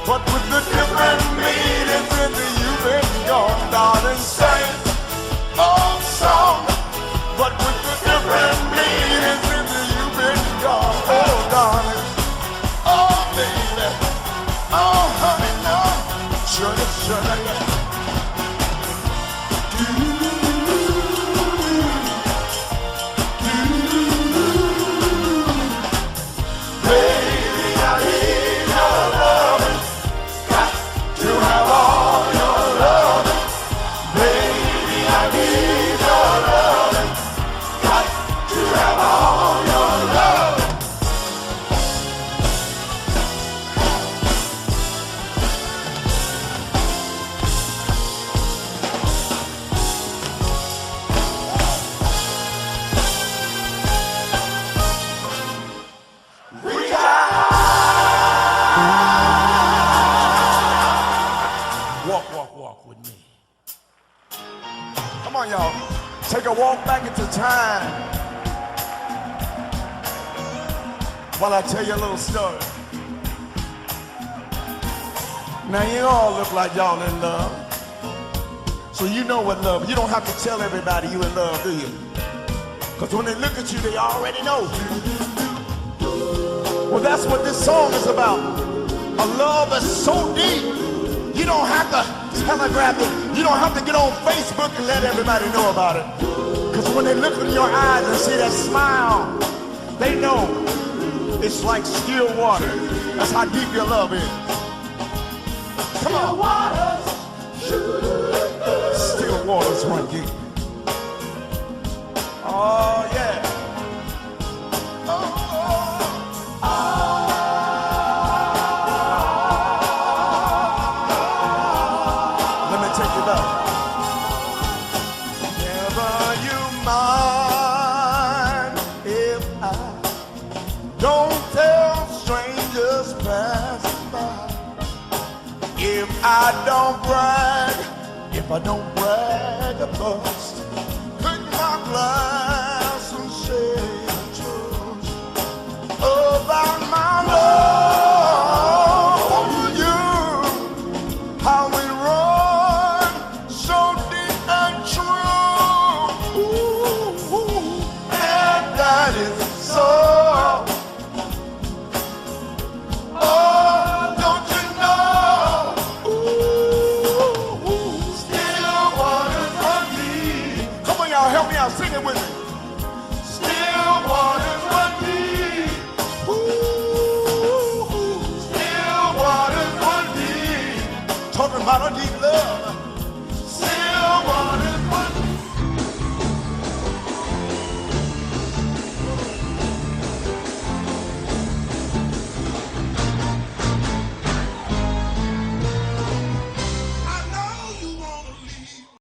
But with the different meanings in the you've been gone, darling, same old song. But with the different meanings in the you've been gone, oh darling, oh baby, oh honey, no, sugar, sugar, yeah. Walk with me. Come on, y'all. Take a walk back into time while I tell you a little story. Now, you all look like y'all in love. So you know what love is. You don't have to tell everybody you in love, do you? Because when they look at you, they already know. Well, that's what this song is about. A love that's so deep, you don't have to telegraph it. You don't have to get on Facebook and let everybody know about it. Because when they look in your eyes and see that smile, they know it's like still water. That's how deep your love is. Come on. Still waters run deep. Oh, yeah. I don't brag, if I don't brag a bust, pick my glass and say truth about my love for you, how we run so deep and true, and that is so. Help me out, sing it with me.